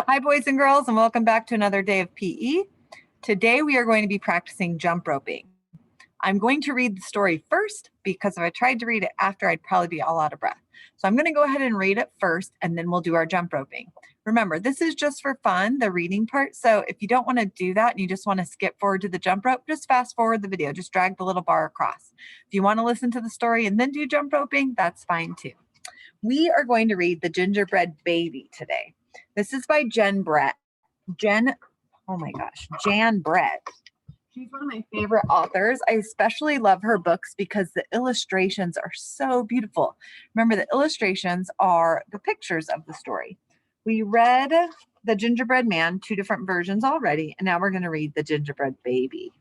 Hi, boys and girls, and welcome back to another day of PE. Today we are going to be practicing jump roping. I'm going to read the story first because if I tried to read it after, I'd probably be all out of breath. So I'm going to go ahead and read it first, and then we'll do our jump roping. Remember, this is just for fun, the reading part. So if you don't want to do that and you just want to skip forward to the jump rope, just fast forward the video. Just drag the little bar across. If you want to listen to the story and then do jump roping, that's fine too. We are going to read The Gingerbread Baby today. This is by Jan Brett. Jan Brett. She's one of my favorite authors. I especially love her books because the illustrations are so beautiful. Remember, the illustrations are the pictures of the story. We read The Gingerbread Man, 2 different versions already, and now we're going to read The Gingerbread Baby.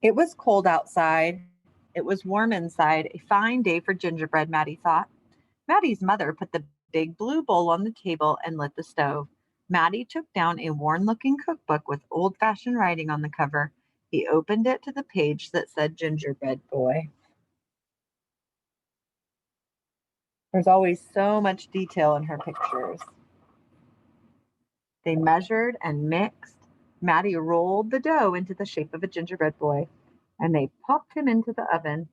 It was cold outside. It was warm inside. A fine day for gingerbread, Maddie thought. Maddie's mother put the big blue bowl on the table and lit the stove. Maddie took down a worn-looking cookbook with old-fashioned writing on the cover. He opened it to the page that said Gingerbread Boy. There's always so much detail in her pictures. They measured and mixed. Maddie rolled the dough into the shape of a gingerbread boy, and they popped him into the oven.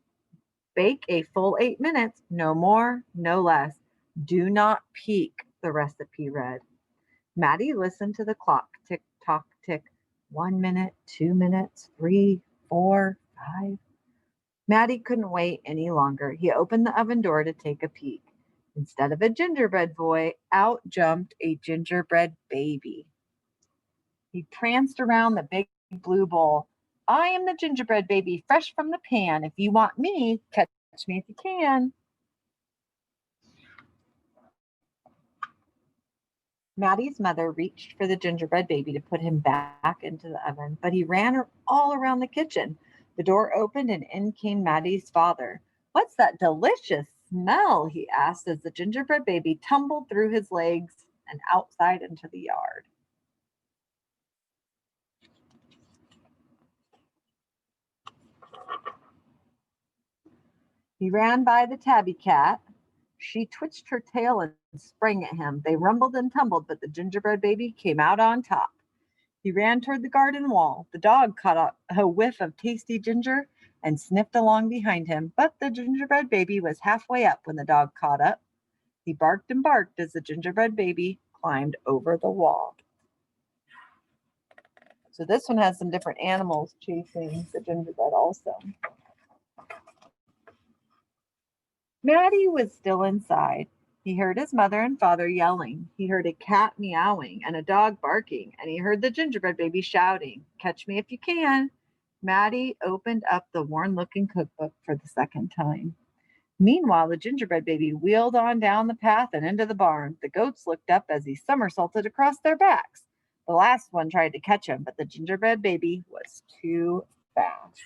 Bake a full 8 minutes, no more, no less. Do not peek, the recipe read. Maddie listened to the clock tick tock tick. 1 minute, 2 minutes, 3, 4, 5. Maddie couldn't wait any longer. He opened the oven door to take a peek. Instead of a gingerbread boy, out jumped a gingerbread baby. He pranced around the big blue bowl. I am the gingerbread baby, fresh from the pan. If you want me, catch me if you can. Maddie's mother reached for the gingerbread baby to put him back into the oven, but he ran all around the kitchen. The door opened and in came Maddie's father. What's that delicious smell? He asked as the gingerbread baby tumbled through his legs and outside into the yard. He ran by the tabby cat. She twitched her tail and sprang at him. They rumbled and tumbled, but the gingerbread baby came out on top. He ran toward the garden wall. The dog caught a whiff of tasty ginger and sniffed along behind him, but the gingerbread baby was halfway up when the dog caught up. He barked and barked as the gingerbread baby climbed over the wall. So this one has some different animals chasing the gingerbread also. Maddie was still inside. He heard his mother and father yelling. He heard a cat meowing and a dog barking, and he heard the gingerbread baby shouting, Catch me if you can. Maddie opened up the worn-looking cookbook for the second time. Meanwhile, the gingerbread baby wheeled on down the path and into the barn. The goats looked up as he somersaulted across their backs. The last one tried to catch him, but the gingerbread baby was too fast.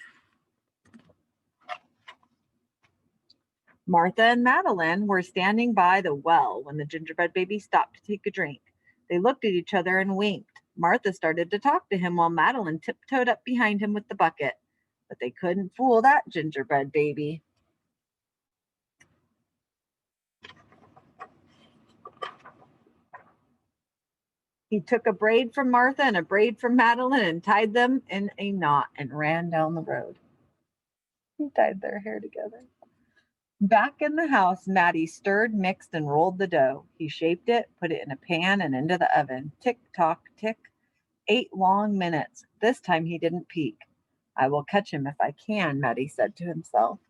Martha and Madeline were standing by the well when the gingerbread baby stopped to take a drink. They looked at each other and winked. Martha started to talk to him while Madeline tiptoed up behind him with the bucket. But they couldn't fool that gingerbread baby. He took a braid from Martha and a braid from Madeline and tied them in a knot and ran down the road. He tied their hair together. Back in the house, Maddie stirred, mixed, and rolled the dough. He shaped it, put it in a pan, and into the oven. Tick, tock, tick. 8 long minutes. This time he didn't peek. I will catch him if I can, Maddie said to himself.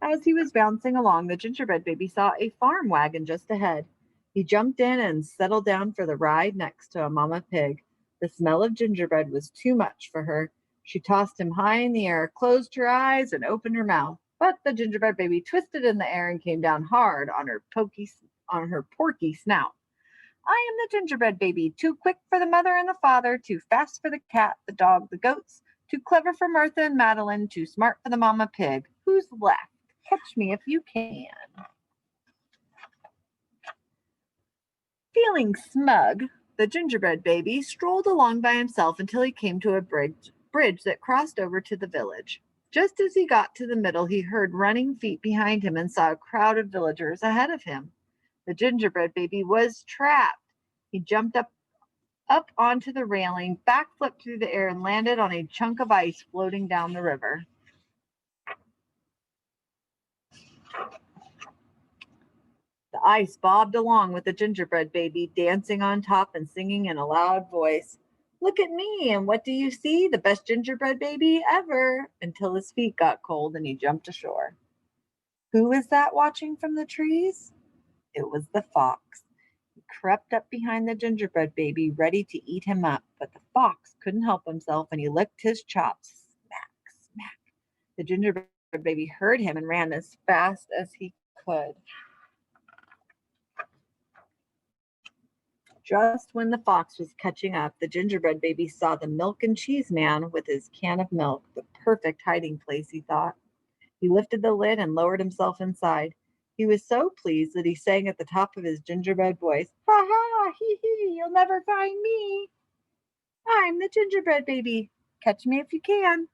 As he was bouncing along, the gingerbread baby saw a farm wagon just ahead. He jumped in and settled down for the ride next to a mama pig. The smell of gingerbread was too much for her. She tossed him high in the air, closed her eyes, and opened her mouth. But the gingerbread baby twisted in the air and came down hard on her porky snout. I am the gingerbread baby, too quick for the mother and the father, too fast for the cat, the dog, the goats, too clever for Martha and Madeline, too smart for the mama pig. Who's left? Catch me if you can. Feeling smug, The gingerbread baby strolled along by himself until he came to a bridge that crossed over to the village. Just as he got to the middle, he heard running feet behind him and saw a crowd of villagers ahead of him. The gingerbread baby was trapped. He jumped up onto the railing, backflipped through the air, and landed on a chunk of ice floating down the river. The ice bobbed along with the gingerbread baby, dancing on top and singing in a loud voice. Look at me, and what do you see? The best gingerbread baby ever, until his feet got cold and he jumped ashore. Who is that watching from the trees? It was the fox. He crept up behind the gingerbread baby, ready to eat him up, but the fox couldn't help himself and he licked his chops. Smack, smack. The gingerbread baby heard him and ran as fast as he could. Just when the fox was catching up, the gingerbread baby saw the milk and cheese man with his can of milk, the perfect hiding place, he thought. He lifted the lid and lowered himself inside. He was so pleased that he sang at the top of his gingerbread voice, "Ha ha, hee hee, you'll never find me. I'm the gingerbread baby. Catch me if you can."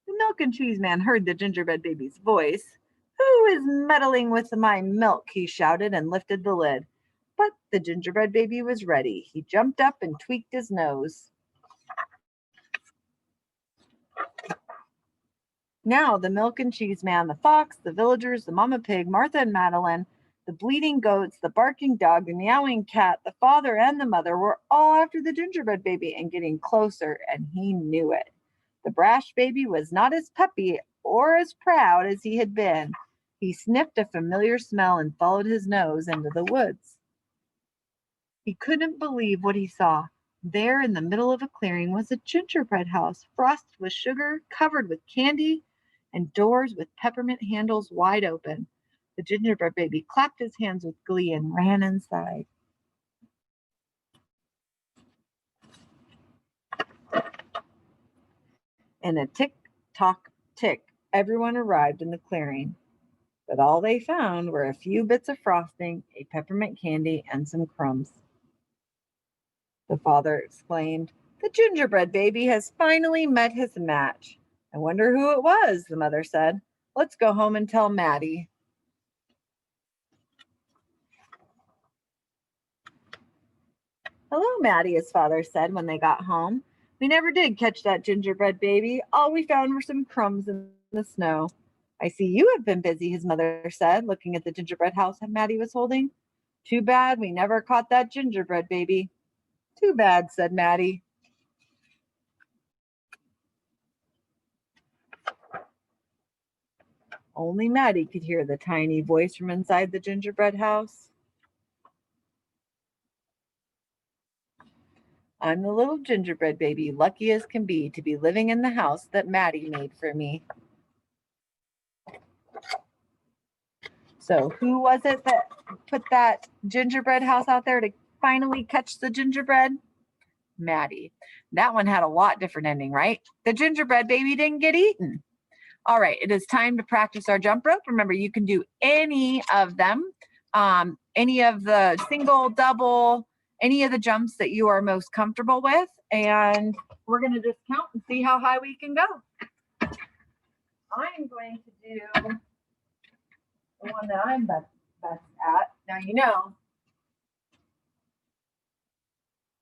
The milk and cheese man heard the gingerbread baby's voice. "Who is meddling with my milk?" he shouted and lifted the lid. But the gingerbread baby was ready. He jumped up and tweaked his nose. Now the milk and cheese man, the fox, the villagers, the mama pig, Martha and Madeline, the bleating goats, the barking dog, the meowing cat, the father and the mother were all after the gingerbread baby and getting closer, and he knew it. The brash baby was not as peppy or as proud as he had been. He sniffed a familiar smell and followed his nose into the woods. He couldn't believe what he saw. There in the middle of a clearing was a gingerbread house, frosted with sugar, covered with candy, and doors with peppermint handles wide open. The gingerbread baby clapped his hands with glee and ran inside. In a tick-tock tick, everyone arrived in the clearing, but all they found were a few bits of frosting, a peppermint candy, and some crumbs. The father exclaimed, "The gingerbread baby has finally met his match." "I wonder who it was," the mother said. "Let's go home and tell Maddie." "Hello, Maddie," his father said when they got home. "We never did catch that gingerbread baby. All we found were some crumbs in the snow." "I see you have been busy," his mother said, looking at the gingerbread house Maddie was holding. "Too bad we never caught that gingerbread baby." "Too bad," said Maddie. Only Maddie could hear the tiny voice from inside the gingerbread house. "I'm the little gingerbread baby, lucky as can be to be living in the house that Maddie made for me." So who was it that put that gingerbread house out there to finally catch the gingerbread? Maddie. That one had a lot different ending, right? The gingerbread baby didn't get eaten. All right, it is time to practice our jump rope. Remember, you can do any of them, any of the single, double, any of the jumps that you are most comfortable with. And we're going to just count and see how high we can go. I'm going to do the one that I'm best at. Now, you know,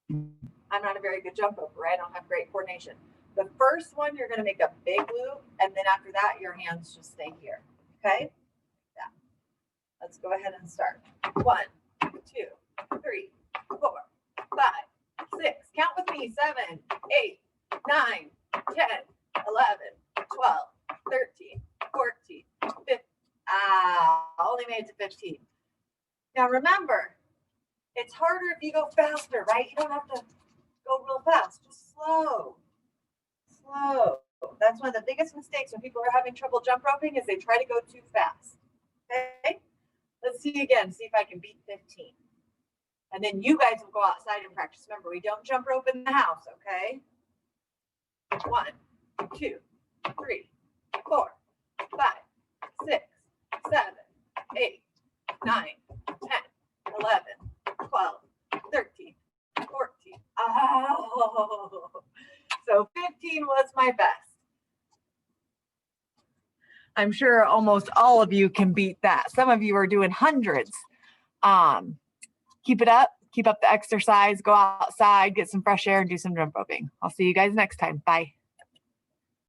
I'm not a very good jump roper, right? I don't have great coordination. The first one, you're going to make a big loop, and then after that, your hands just stay here. Okay? Yeah. Let's go ahead and start. 1, 2, 3, 4, 5, 6. Count with me. 7, 8, 9, 10, 11, 12, 13, 14, 15. Only made it to 15. Now remember, it's harder if you go faster, right? You don't have to go real fast. Just slow. Slow. That's one of the biggest mistakes when people are having trouble jump roping is they try to go too fast. Okay? Let's see again. See if I can beat 15. And then you guys will go outside and practice. Remember, we don't jump rope in the house, okay? 1, 2, 3, 4, 5, 6, 7, 8, 9, 10, 11, 12, 13, 14, Wow. So 15 was my best. I'm sure almost all of you can beat that. Some of you are doing hundreds. Keep it up. Keep up the exercise. Go outside, get some fresh air, and do some jump roping. I'll see you guys next time. Bye.